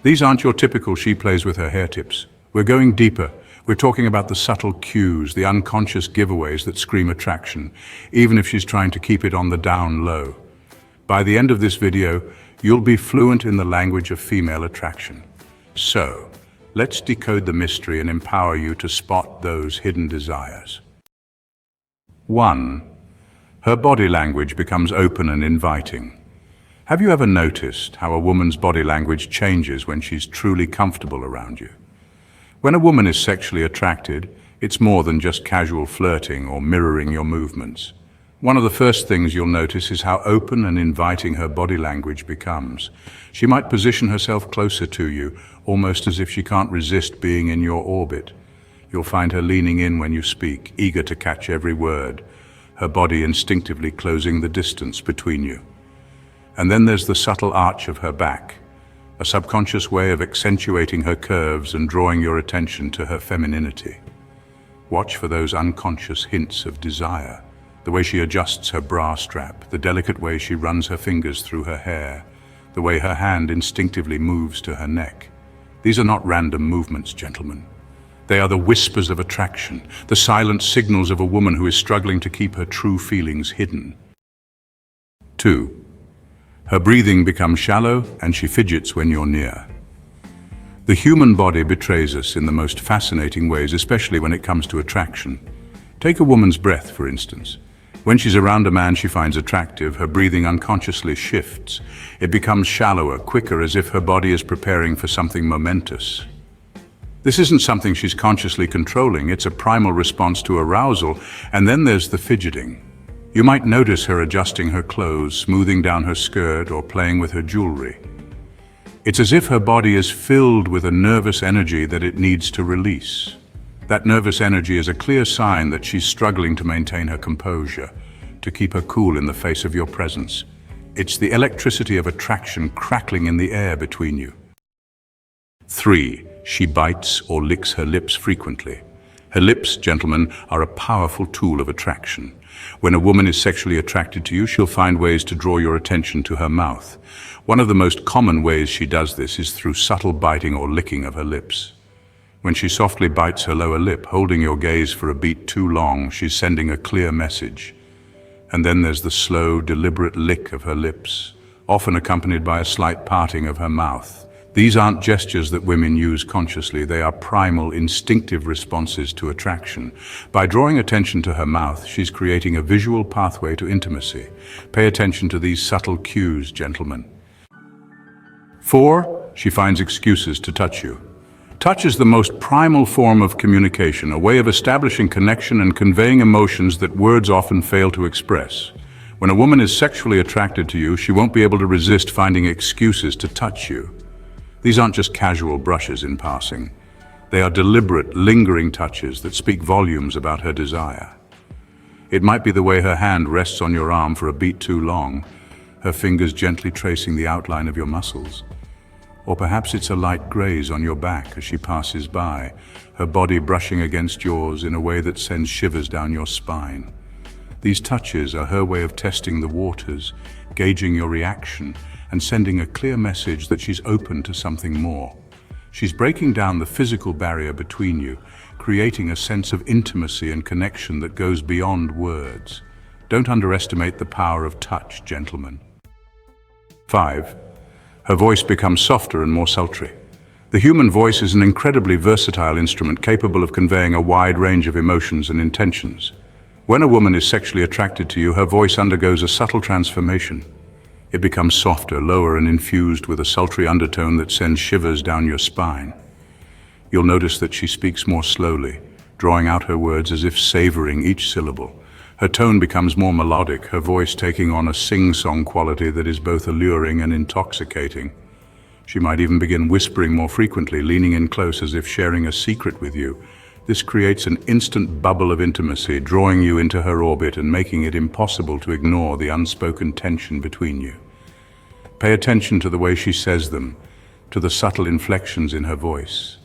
These aren't your typical she plays with her hair tips. We're going deeper. We're talking about the subtle cues, the unconscious giveaways that scream attraction, even if she's trying to keep it on the down low. By the end of this video, you'll be fluent in the language of female attraction. So, let's decode the mystery and empower you to spot those hidden desires. 1. Her body language becomes open and inviting. Have you ever noticed how a woman's body language changes when she's truly comfortable around you? When a woman is sexually attracted, it's more than just casual flirting or mirroring your movements. One of the first things you'll notice is how open and inviting her body language becomes. She might position herself closer to you, almost as if she can't resist being in your orbit. You'll find her leaning in when you speak, eager to catch every word, her body instinctively closing the distance between you. And then there's the subtle arch of her back, a subconscious way of accentuating her curves and drawing your attention to her femininity. Watch for those unconscious hints of desire, the way she adjusts her bra strap, the delicate way she runs her fingers through her hair, the way her hand instinctively moves to her neck. These are not random movements, gentlemen. They are the whispers of attraction, the silent signals of a woman who is struggling to keep her true feelings hidden. 2. Her breathing becomes shallow and she fidgets when you're near. The human body betrays us in the most fascinating ways, especially when it comes to attraction. Take a woman's breath, for instance. When she's around a man she finds attractive, her breathing unconsciously shifts. It becomes shallower, quicker, as if her body is preparing for something momentous. This isn't something she's consciously controlling, it's a primal response to arousal. And then there's the fidgeting. You might notice her adjusting her clothes, smoothing down her skirt, or playing with her jewelry. It's as if her body is filled with a nervous energy that it needs to release. That nervous energy is a clear sign that she's struggling to maintain her composure, to keep her cool in the face of your presence. It's the electricity of attraction crackling in the air between you. 3. She bites or licks her lips frequently. Her lips, gentlemen, are a powerful tool of attraction. When a woman is sexually attracted to you, she'll find ways to draw your attention to her mouth. One of the most common ways she does this is through subtle biting or licking of her lips. When she softly bites her lower lip, holding your gaze for a beat too long, she's sending a clear message. And then there's the slow, deliberate lick of her lips, often accompanied by a slight parting of her mouth. These aren't gestures that women use consciously, they are primal, instinctive responses to attraction. By drawing attention to her mouth, she's creating a visual pathway to intimacy. Pay attention to these subtle cues, gentlemen. 4. She finds excuses to touch you. Touch is the most primal form of communication, a way of establishing connection and conveying emotions that words often fail to express. When a woman is sexually attracted to you, she won't be able to resist finding excuses to touch you. These aren't just casual brushes in passing. They are deliberate, lingering touches that speak volumes about her desire. It might be the way her hand rests on your arm for a beat too long, her fingers gently tracing the outline of your muscles. Or perhaps it's a light graze on your back as she passes by, her body brushing against yours in a way that sends shivers down your spine. These touches are her way of testing the waters, gauging your reaction, and sending a clear message that she's open to something more. She's breaking down the physical barrier between you, creating a sense of intimacy and connection that goes beyond words. Don't underestimate the power of touch, gentlemen. 5. Her voice becomes softer and more sultry. The human voice is an incredibly versatile instrument capable of conveying a wide range of emotions and intentions. When a woman is sexually attracted to you, her voice undergoes a subtle transformation. It becomes softer, lower, and infused with a sultry undertone that sends shivers down your spine. You'll notice that she speaks more slowly, drawing out her words as if savoring each syllable. Her tone becomes more melodic, her voice taking on a sing-song quality that is both alluring and intoxicating. She might even begin whispering more frequently, leaning in close as if sharing a secret with you. This creates an instant bubble of intimacy, drawing you into her orbit and making it impossible to ignore the unspoken tension between you. Pay attention to the way she says them, to the subtle inflections in her voice.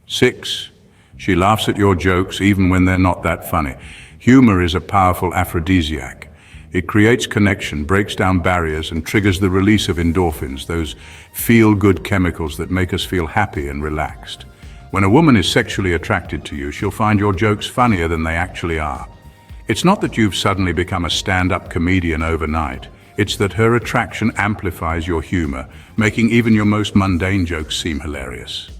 6. She laughs at your jokes even when they're not that funny. Humor is a powerful aphrodisiac. It creates connection, breaks down barriers, and triggers the release of endorphins, those feel-good chemicals that make us feel happy and relaxed. When a woman is sexually attracted to you, she'll find your jokes funnier than they actually are. It's not that you've suddenly become a stand-up comedian overnight. It's that her attraction amplifies your humor, making even your most mundane jokes seem hilarious.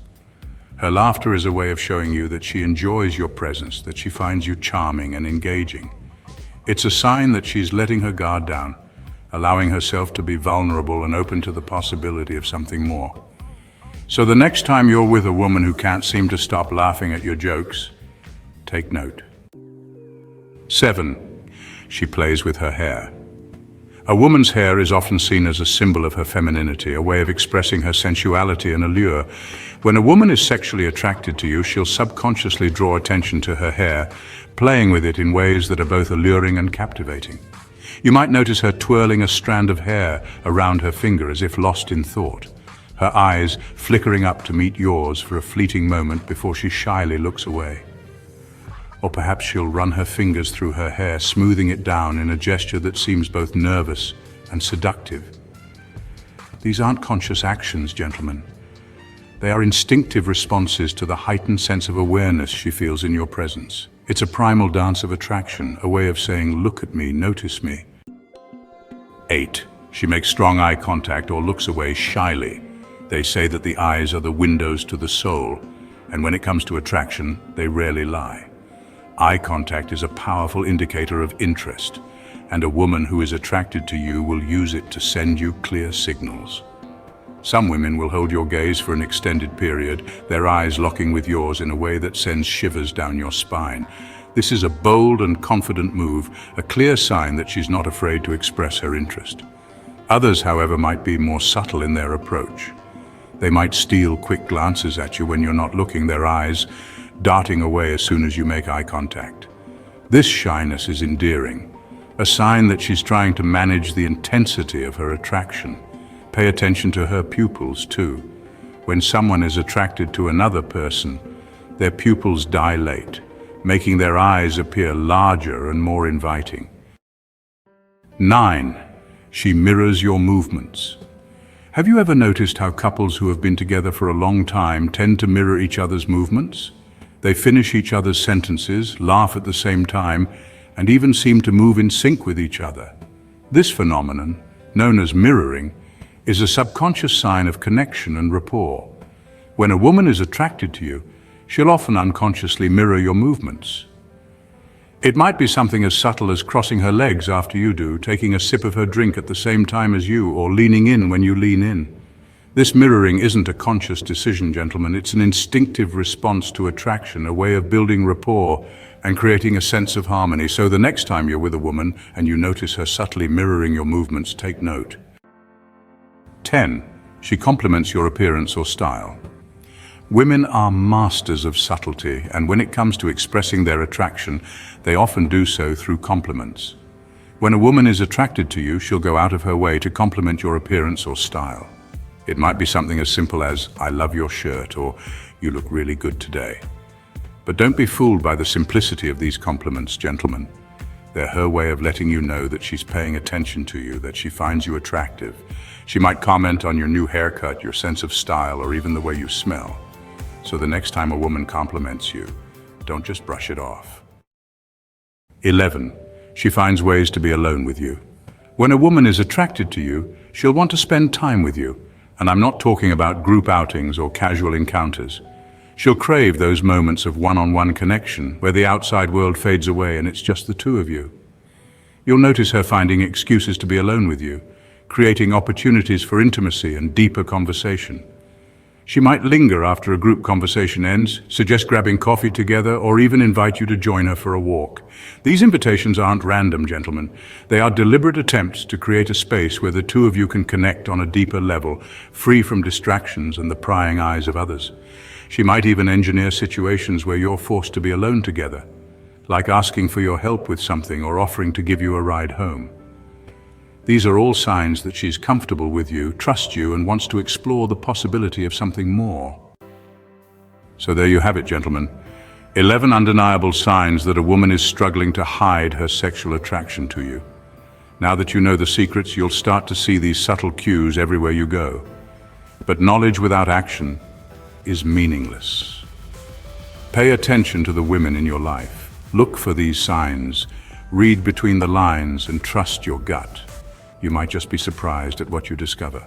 Her laughter is a way of showing you that she enjoys your presence, that she finds you charming and engaging. It's a sign that she's letting her guard down, allowing herself to be vulnerable and open to the possibility of something more. So the next time you're with a woman who can't seem to stop laughing at your jokes, take note. 7. She plays with her hair. A woman's hair is often seen as a symbol of her femininity, a way of expressing her sensuality and allure. When a woman is sexually attracted to you, she'll subconsciously draw attention to her hair, playing with it in ways that are both alluring and captivating. You might notice her twirling a strand of hair around her finger as if lost in thought, her eyes flickering up to meet yours for a fleeting moment before she shyly looks away. Or perhaps she'll run her fingers through her hair, smoothing it down in a gesture that seems both nervous and seductive. These aren't conscious actions, gentlemen. They are instinctive responses to the heightened sense of awareness she feels in your presence. It's a primal dance of attraction, a way of saying, "Look at me, notice me." 8. She makes strong eye contact or looks away shyly. They say that the eyes are the windows to the soul, and when it comes to attraction, they rarely lie. Eye contact is a powerful indicator of interest, and a woman who is attracted to you will use it to send you clear signals. Some women will hold your gaze for an extended period, their eyes locking with yours in a way that sends shivers down your spine. This is a bold and confident move, a clear sign that she's not afraid to express her interest. Others, however, might be more subtle in their approach. They might steal quick glances at you when you're not looking, their eyes darting away as soon as you make eye contact. This shyness is endearing, a sign that she's trying to manage the intensity of her attraction. Pay attention to her pupils too. When someone is attracted to another person, their pupils dilate, making their eyes appear larger and more inviting. 9. She mirrors your movements. Have you ever noticed how couples who have been together for a long time tend to mirror each other's movements? They finish each other's sentences, laugh at the same time, and even seem to move in sync with each other. This phenomenon, known as mirroring, is a subconscious sign of connection and rapport. When a woman is attracted to you, she'll often unconsciously mirror your movements. It might be something as subtle as crossing her legs after you do, taking a sip of her drink at the same time as you, or leaning in when you lean in. This mirroring isn't a conscious decision, gentlemen. It's an instinctive response to attraction, a way of building rapport and creating a sense of harmony. So the next time you're with a woman and you notice her subtly mirroring your movements, take note. 10. She compliments your appearance or style. Women are masters of subtlety, and when it comes to expressing their attraction, they often do so through compliments. When a woman is attracted to you, she'll go out of her way to compliment your appearance or style. It might be something as simple as, "I love your shirt," or "You look really good today." But don't be fooled by the simplicity of these compliments, gentlemen. They're her way of letting you know that she's paying attention to you, that she finds you attractive. She might comment on your new haircut, your sense of style, or even the way you smell. So the next time a woman compliments you, don't just brush it off. 11. She finds ways to be alone with you. When a woman is attracted to you, she'll want to spend time with you. And I'm not talking about group outings or casual encounters. She'll crave those moments of one-on-one connection where the outside world fades away and it's just the two of you. You'll notice her finding excuses to be alone with you, creating opportunities for intimacy and deeper conversation. She might linger after a group conversation ends, suggest grabbing coffee together, or even invite you to join her for a walk. These invitations aren't random, gentlemen. They are deliberate attempts to create a space where the two of you can connect on a deeper level, free from distractions and the prying eyes of others. She might even engineer situations where you're forced to be alone together, like asking for your help with something or offering to give you a ride home. These are all signs that she's comfortable with you, trusts you, and wants to explore the possibility of something more. So there you have it, gentlemen. 11 undeniable signs that a woman is struggling to hide her sexual attraction to you. Now that you know the secrets, you'll start to see these subtle cues everywhere you go. But knowledge without action is meaningless. Pay attention to the women in your life. Look for these signs. Read between the lines and trust your gut. You might just be surprised at what you discover.